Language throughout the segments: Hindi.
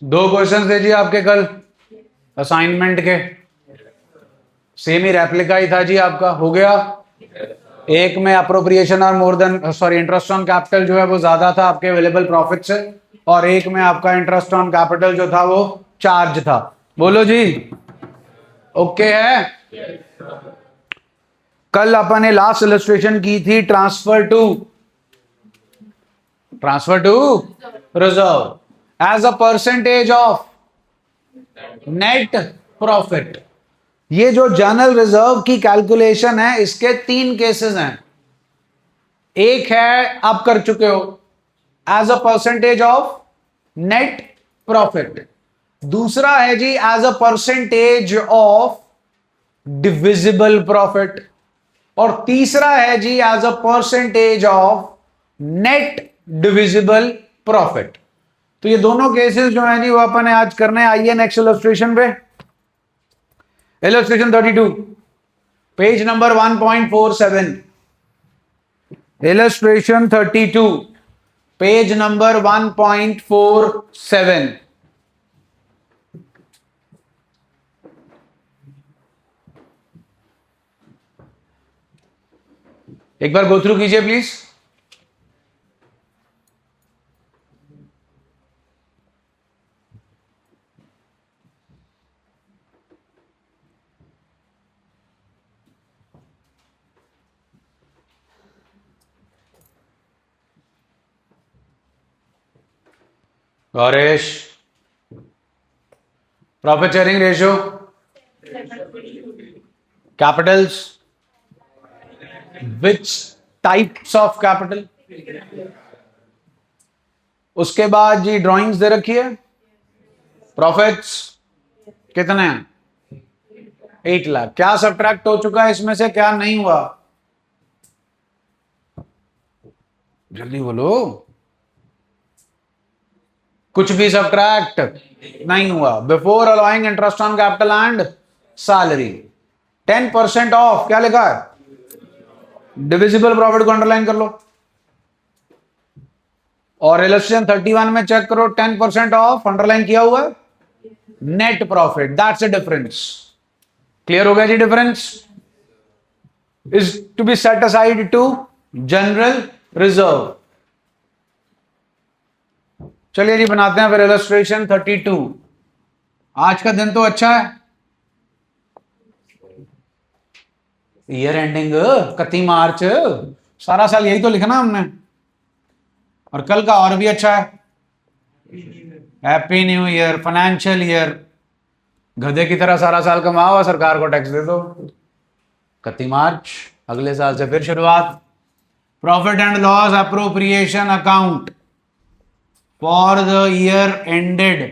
दो क्वेश्चन थे जी आपके कल असाइनमेंट के, सेम ही रेप्लिका ही था जी आपका, हो गया। एक में अप्रोप्रिएशन और more than interest on capital जो है वो ज्यादा था आपके अवेलेबल प्रॉफिट से, और एक में आपका इंटरेस्ट ऑन कैपिटल जो था वो चार्ज था। बोलो जी, ओके है। कल अपन ने लास्ट इलस्ट्रेशन की थी transfer to reserve as a percentage of net profit. ये जो जनरल रिजर्व की कैलकुलेशन है इसके तीन केसेस हैं। एक है आप कर चुके हो as a percentage of net profit, दूसरा है जी as a percentage of divisible profit, और तीसरा है जी as a percentage of net divisible profit. तो ये दोनों केसेस जो है जी वो अपन ने आज करने हैं। आइए नेक्स्ट इलस्ट्रेशन पे, illustration 32 page number 1.47। Illustration 32 page number 1.47। एक बार गो थ्रू कीजिए please. Gauresh, profit sharing ratio, Capitals, which types of capital, उसके बाद जी ड्राइंग्स दे रखी है। प्रॉफिट्स कितने हैं? 8 लाख। क्या सब्ट्रैक्ट हो चुका है इसमें से, क्या नहीं हुआ? जल्दी बोलो। कुछ भी सब्ट्रैक्ट नहीं हुआ। Before allowing interest on capital and salary 10% of, क्या लिखा है? डिविजिबल प्रॉफिट को अंडरलाइन कर लो। और इलस्ट्रेशन 31 में चेक करो, 10% ऑफ अंडरलाइन किया हुआ है net profit, that's a difference. Clear हो गया जी? Difference is to be set aside to general reserve. चलिए जी बनाते हैं फिर इलस्ट्रेशन 32। आज का दिन तो अच्छा है, ईयर एंडिंग 31 मार्च, सारा साल यही तो लिखना हमने। और कल का और भी अच्छा है, happy new year, financial year. गधे की तरह सारा साल कमाओ और सरकार को टैक्स दे दो। 31 मार्च, अगले साल से फिर शुरुआत। Profit and loss appropriation account for the year ended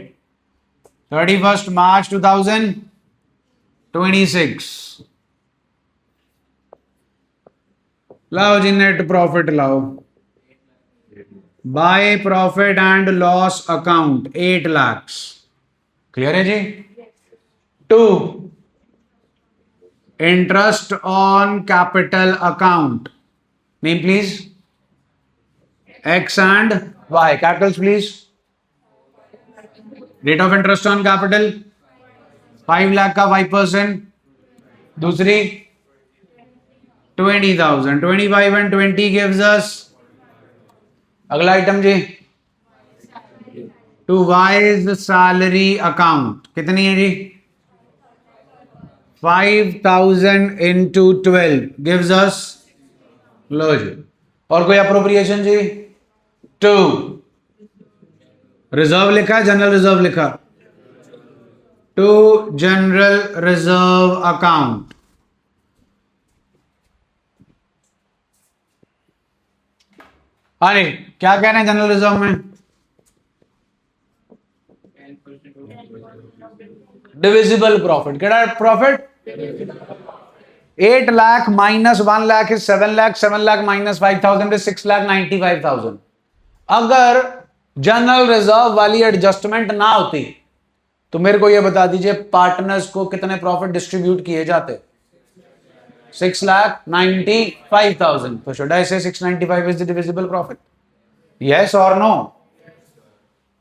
31 March 2026। लाओ जी नेट प्रॉफिट लाओ। By profit and loss account 8 lakh. Clear है जी? 2 interest on capital account, name please X and Y, capitals please. Rate of interest on capital 5 lakh का 5%, दूसरी 20,000, 25 एंड 20 गिव्स अस। अगला आइटम जी, टू वाइज सैलरी अकाउंट कितनी है जी? 5,000 इंटू 12 गिव्स अस, लो जी। और कोई अप्रोप्रिएशन जी? 2 रिजर्व लिखा है, जनरल रिजर्व लिखा, 2 जनरल रिजर्व अकाउंट। अरे क्या कह रहे हैं जनरल रिजर्व में? Divisible profit. क्या profit? 8 lakh minus 1 lakh is 7 lakh, 7 lakh minus 5,000 is 6,95,000। अगर जनरल रिजर्व वाली एडजस्टमेंट ना होती तो मेरे को यह बता दीजिए पार्टनर्स को कितने प्रॉफिट डिस्ट्रीब्यूट किए जाते? 6,95,000। तो should I say 695 is the divisible profit? Yes और नो?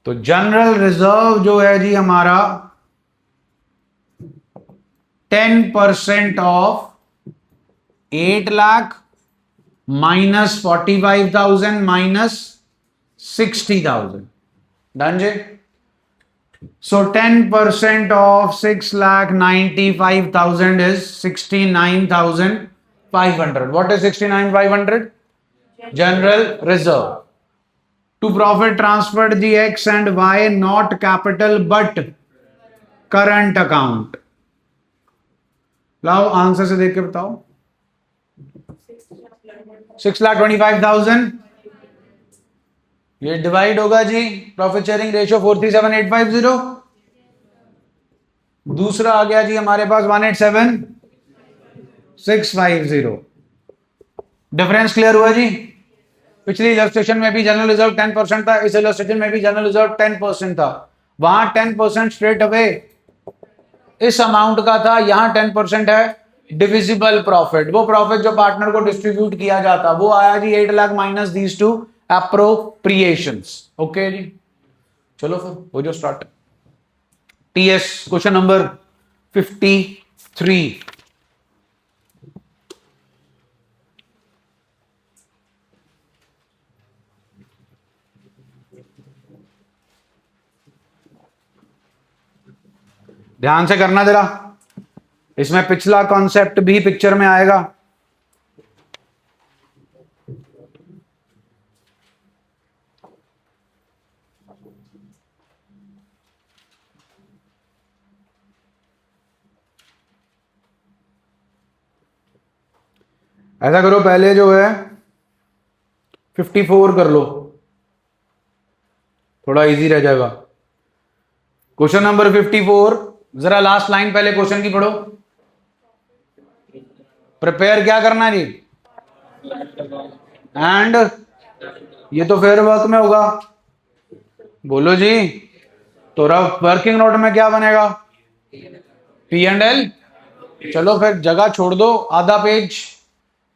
तो जनरल रिजर्व जो है जी हमारा 10% of 8 lakh minus 45,000 minus 60,000. Done जी. So 10% of 6,95,000 is 69,500. What is 69,500? General reserve. To profit transferred the X and Y not capital but current account. लाओ आंसर से देख के बताओ. 6,25,000. ये डिवाइड होगा जी प्रॉफिट शेयरिंग रेशियो 437,850. दूसरा आ गया जी हमारे पास 187,650. डिफरेंस क्लियर हुआ जी. पिछली इलस्ट्रेशन में भी जनरल रिजर्व 10% था, इस इलस्ट्रेशन में भी जनरल रिजर्व 10% था. वहां 10% स्ट्रेट अवे इस अमाउंट का था, यहां 10% है डिविजिबल प्रॉफिट. वो प्रॉफिट जो पार्टनर को डिस्ट्रीब्यूट किया जाता वो आया जी 8 lakh minus these two appropriations. Okay जी. चलो फिर हो जो स्टार्ट. TS question number 53. ध्यान से करना जरा, इसमें पिछला कॉन्सेप्ट भी पिक्चर में आएगा. ऐसा करो पहले जो है 54 कर लो, थोड़ा इजी रह जाएगा. Question number 54. जरा लास्ट लाइन पहले क्वेश्चन की पढ़ो. प्रिपेयर क्या करना है जी. एंड ये तो फेयर वर्क में होगा. बोलो जी. तो वर्किंग नोट में क्या बनेगा. P&L. चलो फिर जगह छोड़ दो, आधा पेज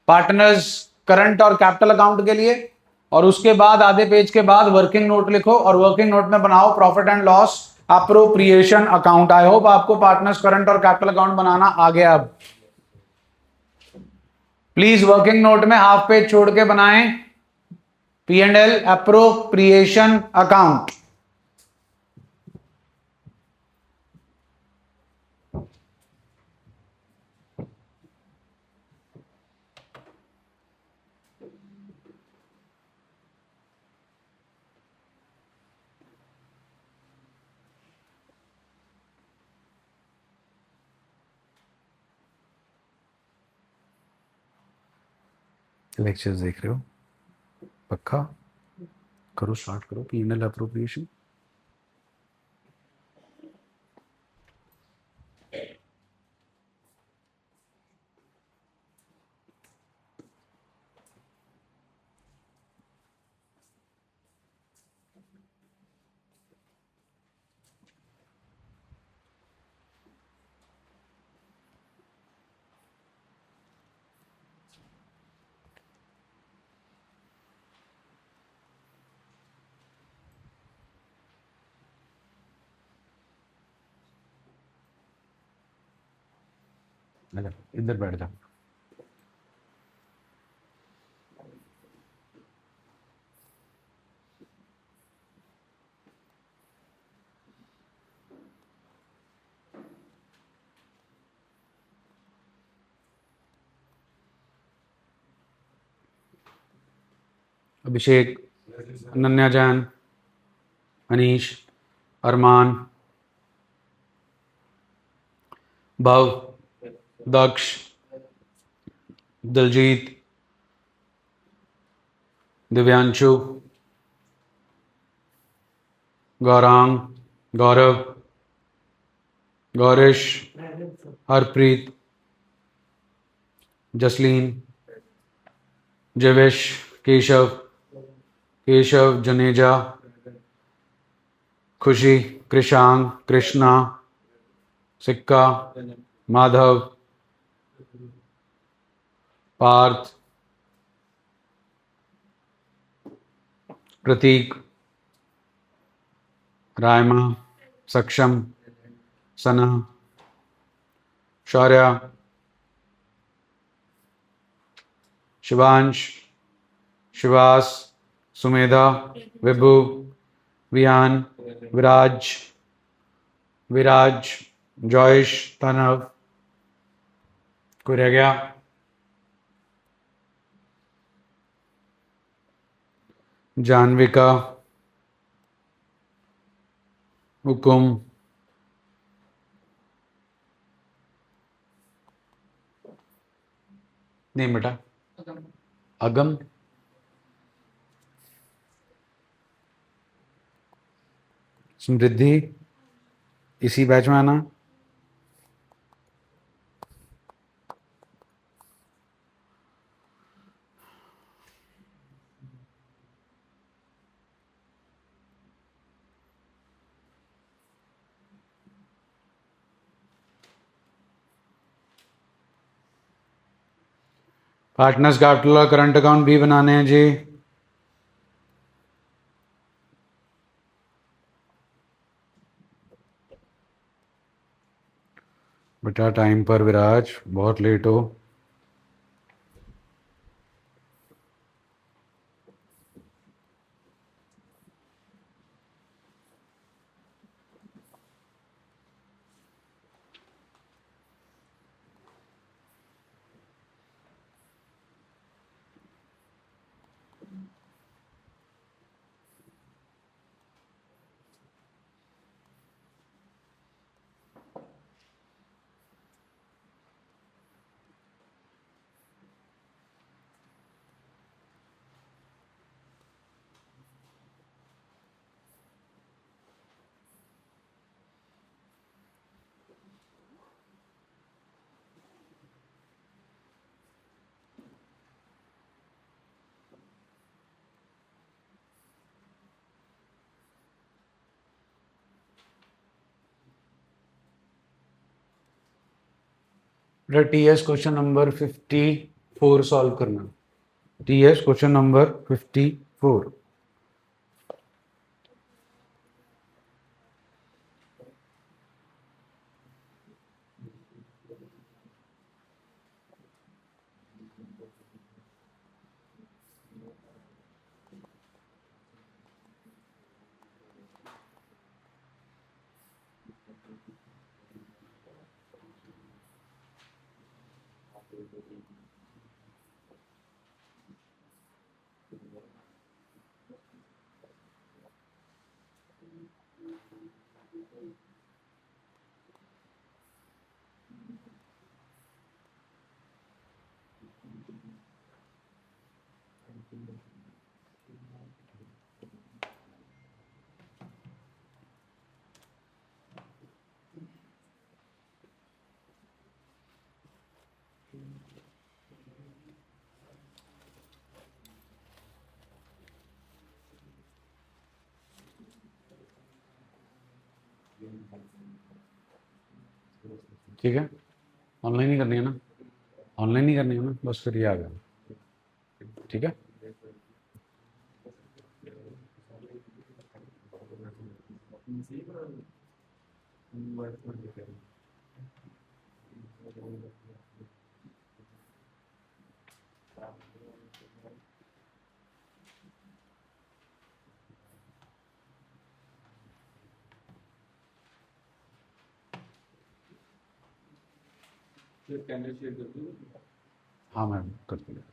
पार्टनर्स करंट और कैपिटल अकाउंट के लिए, और उसके बाद आधे पेज के बाद वर्किंग नोट लिखो और वर्किंग नोट में बनाओ profit and loss appropriation account. I hope आपको पार्टनर्स करंट और कैपिटल अकाउंट बनाना आ गया. अब प्लीज वर्किंग नोट में हाफ पेज छोड़ के बनाएं P&L अप्रोप्रिएशन अकाउंट. लेक्चर्स देख रहे हो पक्का. करो स्टार्ट करो P&L अप्रोप्रिएशन. इधर बैठ जा. अभिषेक, अनन्या जैन, अनीश, अरमान, भव, दक्ष, दलजीत, दिव्यांशु, गौरांग, गौरव, गौरिश, हरप्रीत, जसलीन, जवेश, केशव, केशव जनेजा, खुशी, कृषांग, कृष्णा, सिक्का, माधव, पार्थ, प्रतीक, रायमा, सक्षम, सना, शौर्या, शिवांश, शिवास, सुमेधा, विभु, विहान, विराज, विराज, जॉयश, तनव, कोई रह गया? जानविका, हुकुम, नहीं बेटा, अगम, समृद्धि, इसी बैच में आना। पार्टनर्स कैपिटल करंट अकाउंट भी बनाने हैं जी। बेटा टाइम पर विराज, बहुत लेट हो। बेटा टीएस क्वेश्चन नंबर 54 सॉल्व करना। TS question number 54। ठीक है, ऑनलाइन ही करनी है ना, ऑनलाइन ही करनी है ना, बस फिर ये आ गया। ठीक है, हाँ मैम करती हूँ।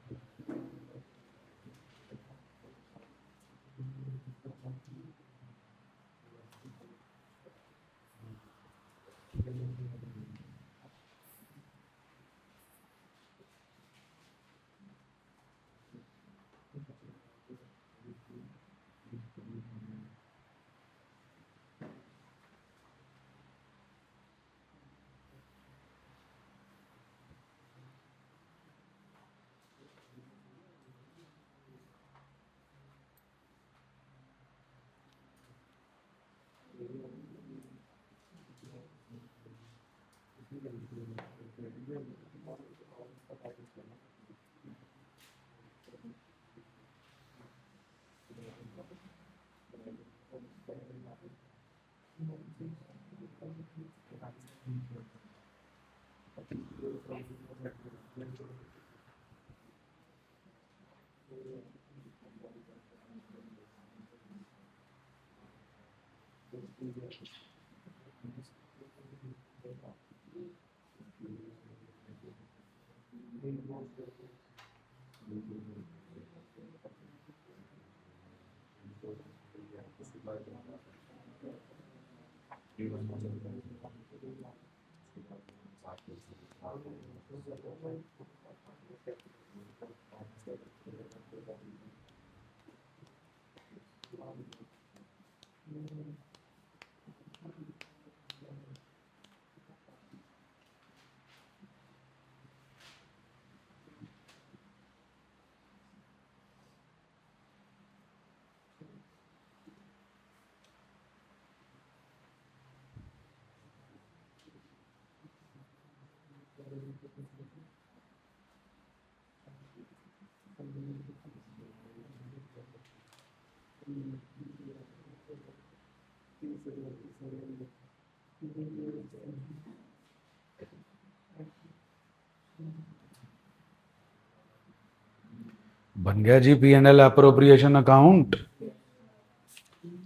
बन गया जी P and L appropriation account.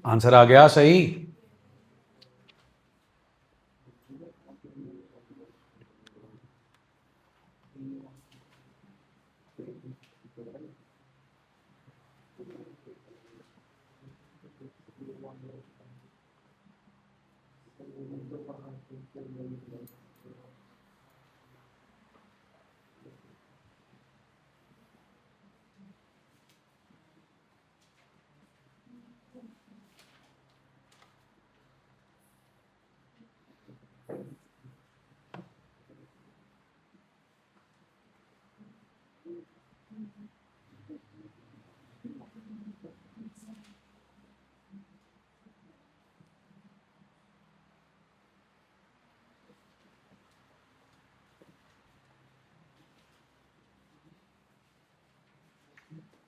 Answer आ गया सही।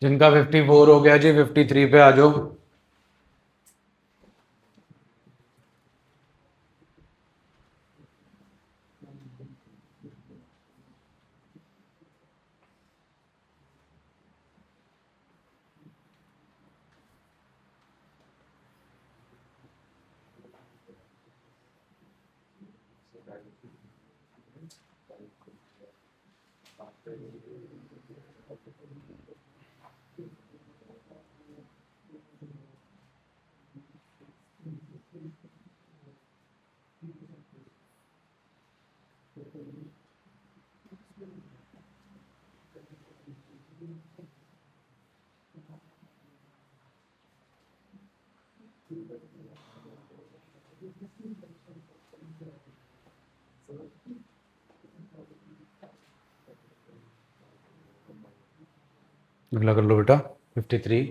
जिनका 54 हो गया जी 53 पे आ जाओ। अगला कर लो बेटा 53।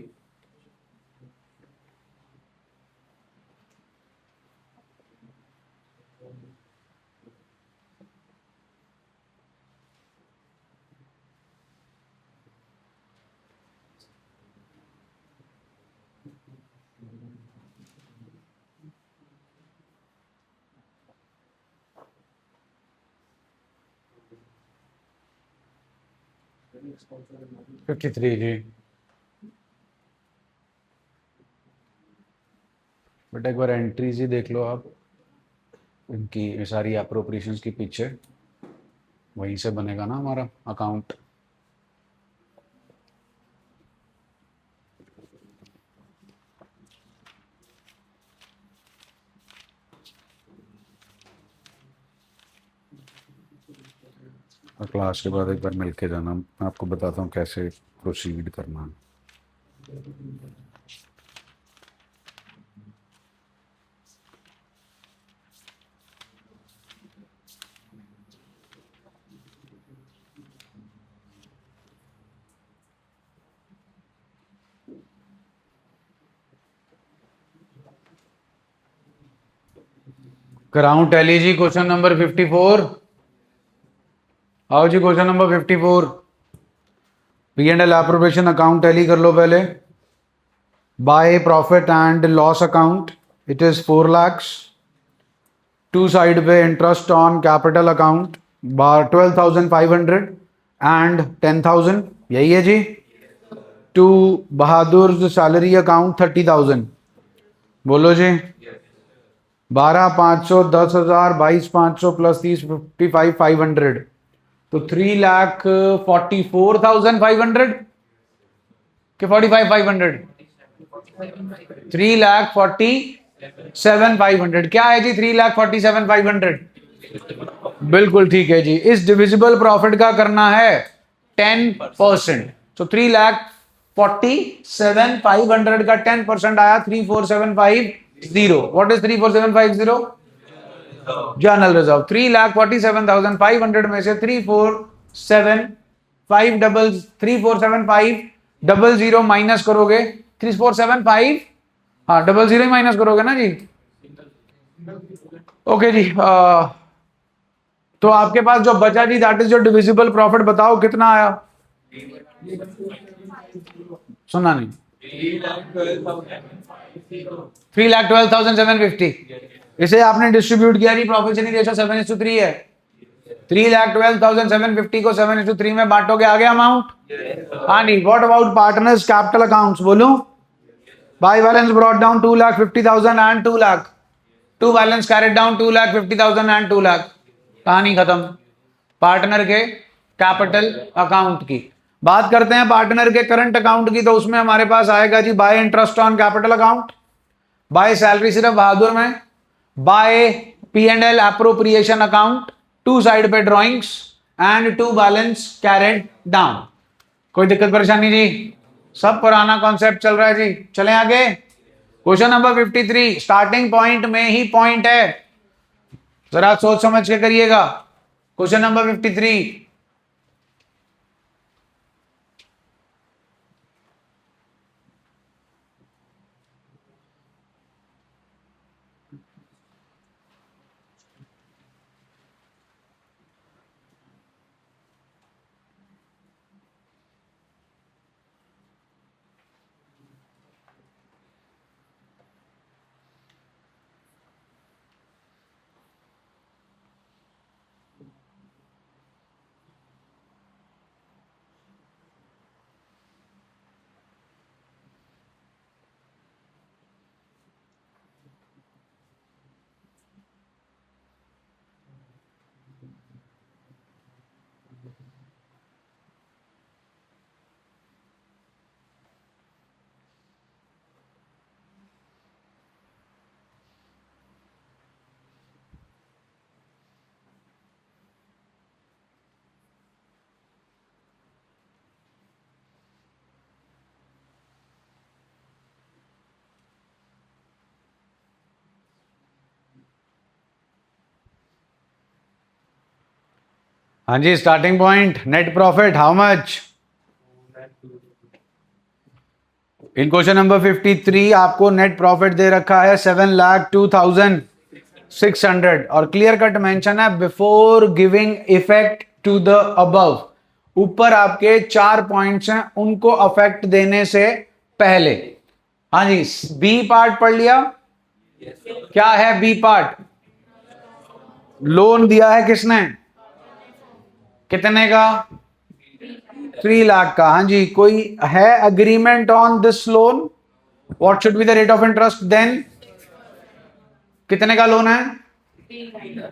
Fifty three G. बेटा एक बार एंट्रीज ही देख लो आप, इनकी सारी अप्रोप्रिएशंस के पीछे, वहीं से बनेगा ना हमारा अकाउंट। और क्लास के बाद एक बार मिल के जाना, मैं आपको बताता हूँ कैसे प्रोसीड करना है। कराऊं टैली जी क्वेश्चन नंबर 54। आओ जी question number 54, P and L appropriation account tally कर लो पहले। By profit and loss account, it is 4 lakhs। To side पे interest on capital account 12,500 and 10,000, यही है जी। टू बहादुर सैलरी अकाउंट 30,000, बोलो जी। 12,500, 10,000, 22,500 प्लस 30, 55,500, तो 3,44,500 के 45,500, 3,47,500। क्या है जी 3,47,500? बिल्कुल ठीक है जी। इस डिविजिबल प्रॉफिट का करना है 10%। तो 3,47,500 का 10% आया 3,4,750। What is 3,4,750? Journal reserve. 3,47,500 में से 3,4,7,500 माइनस करोगे, 3,4,7,5, हाँ 00 ही माइनस करोगे ना जी। ओके जी। तो आपके पास जो बचा जी दैट इज जो डिविजिबल प्रॉफिट, बताओ कितना आया? सुना नहीं। 3,12,750। इसे आपने डिस्ट्रीब्यूट किया जी, प्रोफेशनली रेशो 7:3 है। 3,12,750 को 7:3 में बांटोगे, आ गया अमाउंट। हाँ नहीं, what about partners capital accounts, बोलो। By balance brought down 2,50,000 and 2 lakh. To balance carried down 2,50,000 and 2 lakh. कहानी खत्म। पार्टनर के कैपिटल अकाउंट की बात करते हैं। पार्टनर के करंट अकाउंट की, तो उसमें हमारे पास आएगा जी by interest on capital account, by salary सिर्फ बहादुर में, by P&L appropriation account, to side पे drawings and to balance carried down. कोई दिक्कत परेशानी जी? सब पुराना कॉन्सेप्ट चल रहा है जी। चलें आगे। क्वेश्चन नंबर 53, स्टार्टिंग पॉइंट में ही पॉइंट है, जरा सोच समझ के करिएगा। क्वेश्चन नंबर 53, हाँ जी, starting point net profit how much? In question number 53 आपको नेट प्रॉफिट दे रखा है 7,02,600 और क्लियर कट मेंशन है before giving effect to the above. ऊपर आपके 4 पॉइंट्स हैं, उनको अफेक्ट देने से पहले। हाँ जी, बी पार्ट पढ़ लिया। क्या है बी पार्ट? लोन दिया है किसने? कितने का? 3 लाख का। हाँ जी, कोई है agreement on this loan? What should be the rate of interest then? कितने का लोन है?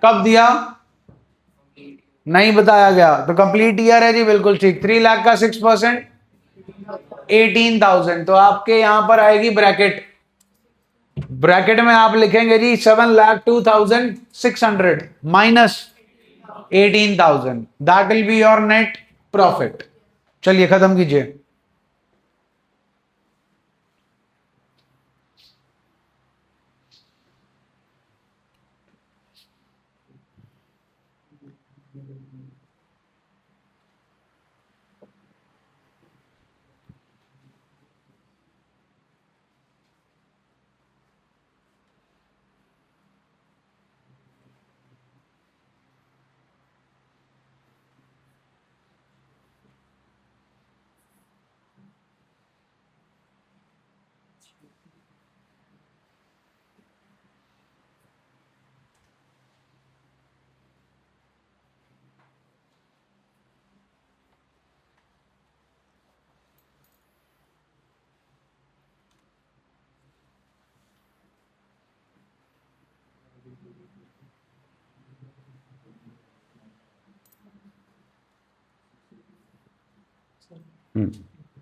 कब दिया? नहीं बताया गया, तो कंप्लीट ईयर है जी, बिल्कुल ठीक। 3 लाख का 6%, 18,000। तो आपके यहां पर आएगी ब्रैकेट, ब्रैकेट में आप लिखेंगे जी 7,02,600 minus 18,000, that will be your net profit. चलिए खत्म कीजिए।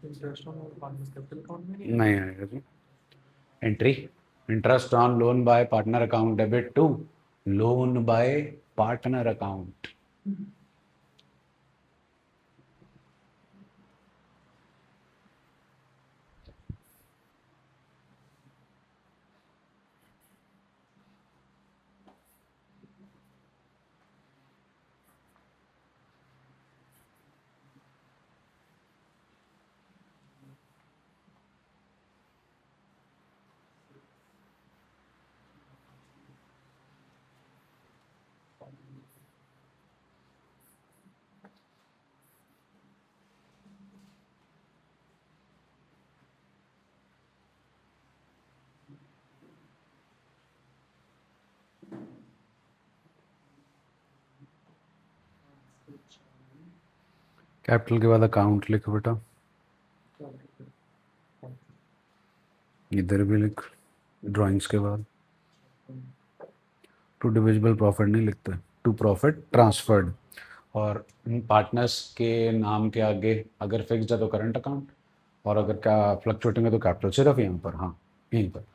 Interest on partners capital account में नहीं आएगा जी। Entry interest on loan by partner account debit to loan by partner account. Capital के बाद अकाउंट लिखो बेटा, इधर भी लिख ड्राइंग्स के बाद। टू डिविजिबल प्रॉफिट नहीं लिखते, टू प्रॉफिट ट्रांसफर्ड। और पार्टनर्स के नाम के आगे अगर फिक्स्ड है तो करंट अकाउंट, और अगर क्या फ्लक्चुएटिंग है तो कैपिटल, सिर्फ यहाँ पर, हाँ यहीं पर।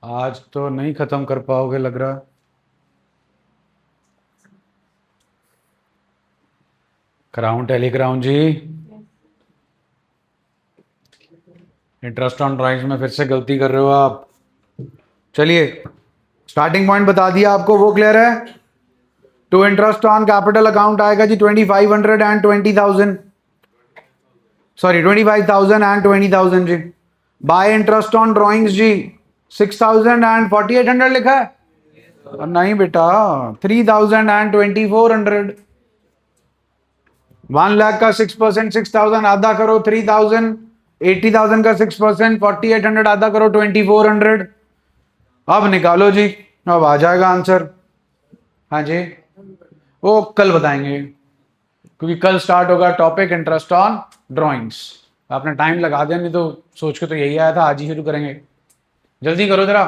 आज तो नहीं खत्म कर पाओगे लग रहा। क्राउन टेलीक्राउन जी, इंटरेस्ट ऑन ड्राइंग्स में फिर से गलती कर रहे हो आप। चलिए, स्टार्टिंग पॉइंट बता दिया आपको, वो क्लियर है। To interest on capital account आएगा जी 2500 एंड 20,000, सॉरी 25,000 एंड 20,000 जी। बाय इंटरेस्ट ऑन ड्राइंग्स जी 6,000 एंड 4,800 लिखा है, और नहीं बेटा 3,000 एंड 2,400। 1 लाख का 6%, 6,000 आधा करो 3,000, 80,000 का 6%, 4,800 आधा करो 2,400। अब निकालो जी, अब आ जाएगा आंसर। हाँ जी, वो कल बताएंगे, क्योंकि कल स्टार्ट होगा टॉपिक इंटरेस्ट ऑन ड्राइंग्स। आपने टाइम लगा दिया, नहीं तो सोच के तो यही आया था आज ही शुरू करेंगे। जल्दी करो जरा,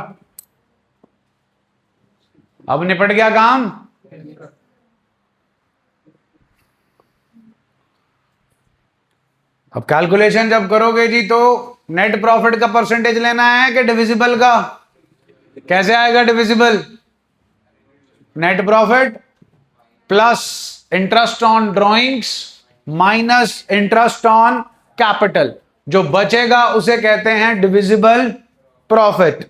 अब निपट गया काम। अब कैलकुलेशन जब करोगे जी तो नेट प्रॉफिट का परसेंटेज लेना है कि डिविजिबल का? कैसे आएगा divisible? Net profit plus interest on drawings minus interest on capital, जो बचेगा उसे कहते हैं डिविजिबल प्रॉफिट।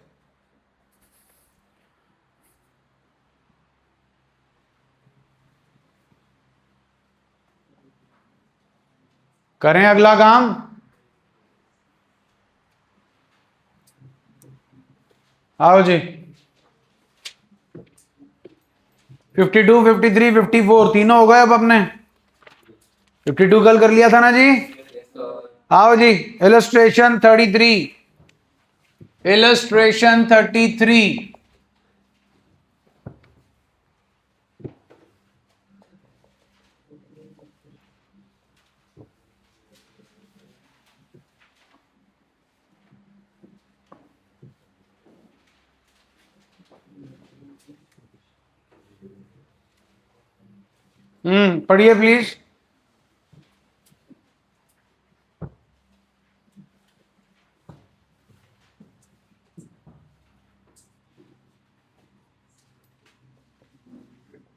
करें अगला काम। आओ जी, 52, 53, 54 तीनों हो गए अब अपने। 52 कल कर लिया था ना जी। आओ जी, इलस्ट्रेशन 33, इलस्ट्रेशन 33। पढ़िए प्लीज।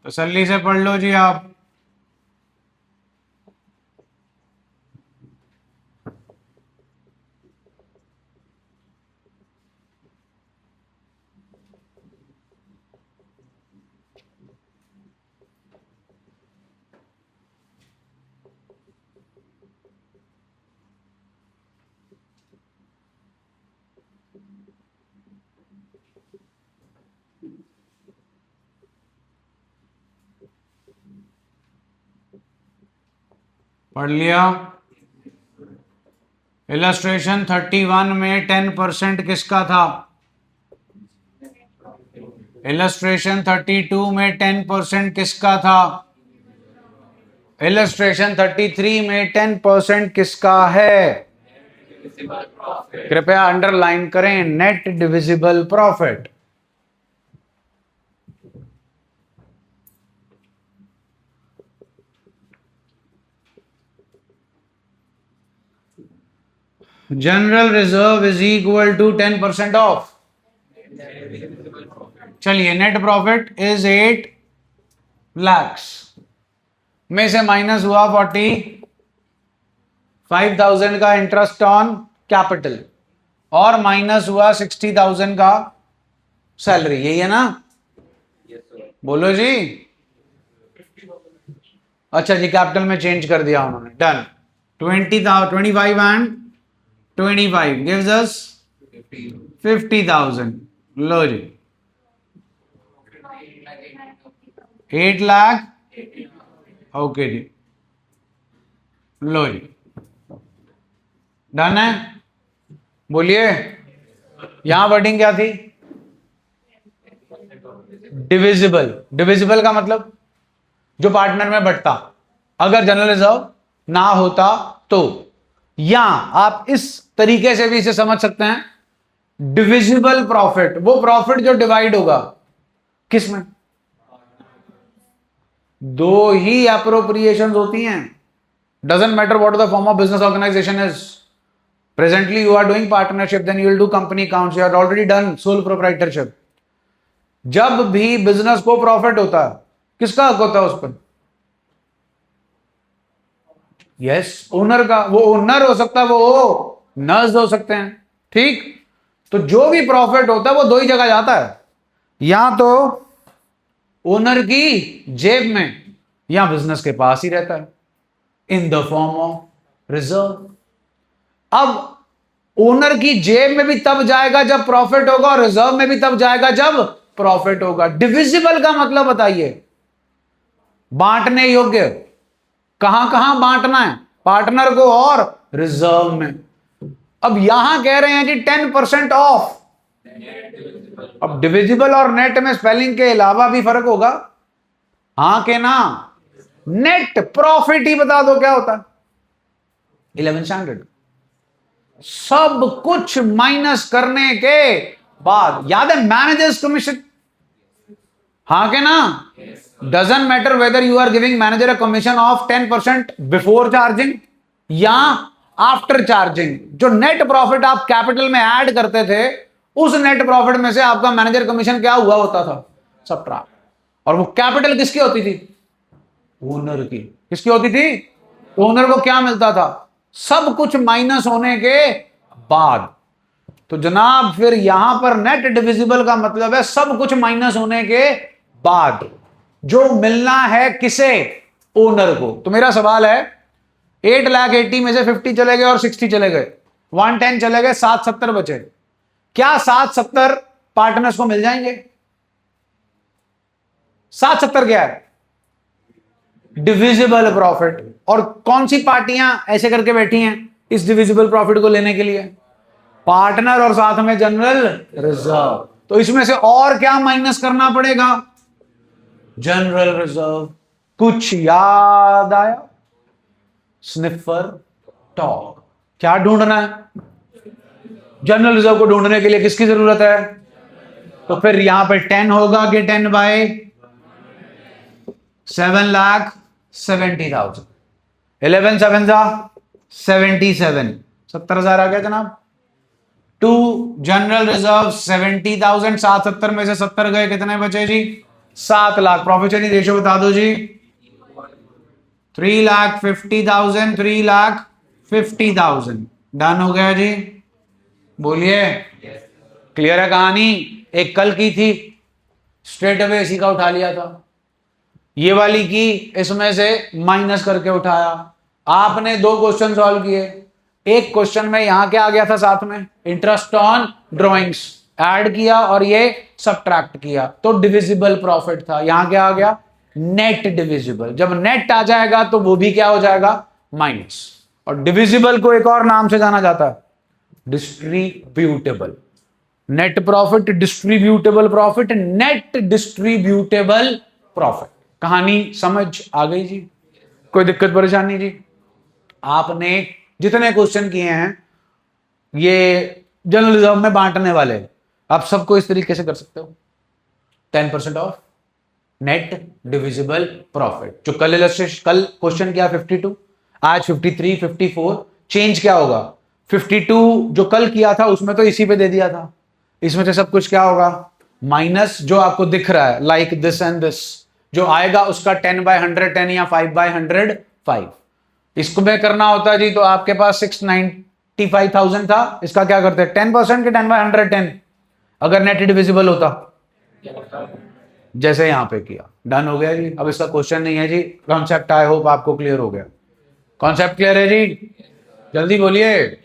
तसल्ली से पढ़ लो जी आप। पढ़ लिया। इलस्ट्रेशन 31 में 10% किसका था? इलस्ट्रेशन 32 में 10% किसका था? इलस्ट्रेशन 33 में 10% किसका है? कृपया अंडरलाइन करें, net divisible profit. General reserve is equal to 10% of. चलिए, नेट प्रॉफिट इज 8 lakhs में से माइनस हुआ 45,000 का इंटरेस्ट ऑन कैपिटल, और माइनस हुआ 60,000 का सैलरी। यही है ना? बोलो जी। अच्छा जी, कैपिटल में चेंज कर दिया उन्होंने, डन। 25 and 25 gives us 50,000। लो जी, 8 लाख। ओके जी, लो जी, डन है। बोलिए, यहां वर्डिंग क्या थी? डिविजिबल। डिविजिबल का मतलब जो पार्टनर में बंटता, अगर जनरल रिजर्व ना होता तो। या आप इस तरीके से भी इसे समझ सकते हैं, डिविजिबल प्रॉफिट वो प्रॉफिट जो डिवाइड होगा किसमें? दो ही अप्रोप्रिएशन होती हैं, doesn't matter what the form of business organisation is. Presently you are doing partnership, then you will do company accounts, you are already done sole proprietorship. जब भी बिजनेस को प्रॉफिट होता है, किसका हक होता है उस पर? यस, ओनर का। वो ओनर हो सकता है, वो नर्स हो सकते हैं, ठीक। तो जो भी प्रॉफिट होता है वो दो ही जगह जाता है, या तो ओनर की जेब में या बिजनेस के पास ही रहता है, in the form of reserve. अब ओनर की जेब में भी तब जाएगा जब प्रॉफिट होगा, और रिजर्व में भी तब जाएगा जब प्रॉफिट होगा। डिविजिबल का मतलब बताइए, बांटने योग्य। कहां कहां बांटना है? पार्टनर को और रिजर्व में। अब यहां कह रहे हैं कि 10% ऑफ। अब डिविजिबल और नेट में स्पेलिंग के अलावा भी फर्क होगा, हाँ के ना? नेट प्रॉफिट ही बता दो क्या होता है। 11 स्टैंडर्ड, सब कुछ माइनस करने के बाद। याद है मैनेजर्स कमीशन? हाँ के ना? Doesn't matter whether you are giving manager a commission of 10% before charging या आफ्टर चार्जिंग। जो नेट प्रॉफिट आप कैपिटल में ऐड करते थे, उस नेट प्रॉफिट में से आपका मैनेजर कमीशन क्या हुआ होता था? सबट्रैक्ट। और वो कैपिटल किसकी होती थी? ओनर की। किसकी होती थी? ओनर को क्या मिलता था? सब कुछ माइनस होने के बाद। तो जनाब फिर यहां पर नेट डिविजिबल का मतलब है सब कुछ माइनस होने के बाद जो मिलना है किसे? ओनर को। तो मेरा सवाल है, 8,80,000 में से 50 चले गए और 60 चले गए, 110 चले गए, 770 बचे। क्या 770 पार्टनर्स को मिल जाएंगे? 770 क्या है? Divisible profit. और कौन सी पार्टियां ऐसे करके बैठी हैं इस डिविजिबल प्रॉफिट को लेने के लिए? पार्टनर और साथ में जनरल रिजर्व। तो इसमें से और क्या माइनस करना पड़ेगा? General reserve. कुछ याद आया? Sniffer talk. क्या ढूंढना है? जनरल रिजर्व को ढूंढने के लिए किसकी जरूरत है? तो फिर यहां पे 10 होगा कि 10/7,70,000। 11 7 77, 70,000 आ गया जनाब। टू जनरल रिजर्व 70,000, 770 में से 70 गए, कितने बचे जी? 7 लाख। प्रॉफिट शेयरिंग रेशियो बता दो जी। 3,50,000, 3,50,000। डन हो गया जी। बोलिए, क्लियर है कहानी? एक कल की थी, स्ट्रेट अवे इसी का उठा लिया था। ये वाली की इसमें से माइनस करके उठाया। आपने 2 क्वेश्चन सॉल्व किए। एक क्वेश्चन में यहां क्या आ गया था साथ में? इंटरेस्ट ऑन ड्रॉइंग्स ऐड किया और ये सबट्रैक्ट किया, तो डिविजिबल प्रॉफिट था। यहां क्या आ गया? Net divisible. जब नेट आ जाएगा तो वो भी क्या हो जाएगा? माइनस। और डिविजिबल को एक और नाम से जाना जाता है, distributable. Net profit, distributable profit, net distributable profit. कहानी समझ आ गई जी? कोई दिक्कत परेशानी जी? आपने जितने क्वेश्चन किए हैं ये जनरल रिजर्व में बांटने वाले, आप सबको इस तरीके से कर सकते हो। 10% ऑफ नेट डिविजिबल प्रॉफिट। जो कल इलस्ट्रेशन, कल क्वेश्चन किया 52, आज 53, 54। चेंज क्या होगा? 52 जो कल किया था उसमें तो इसी पे दे दिया था, इसमें से सब कुछ क्या होगा? माइनस जो आपको दिख रहा है, लाइक दिस एंड दिस। जो आएगा उसका 10/110 या 5/105। इसको में करना होता है जी, तो आपके पास 695,000 था, इसका क्या करते हैं? 10% के 10/110, अगर नेट डिविजिबल होता, जैसे यहां पे किया। डन हो गया जी। अब इसका क्वेश्चन नहीं है जी, कॉन्सेप्ट आई होप आपको क्लियर हो गया। कॉन्सेप्ट क्लियर है जी? जल्दी बोलिए।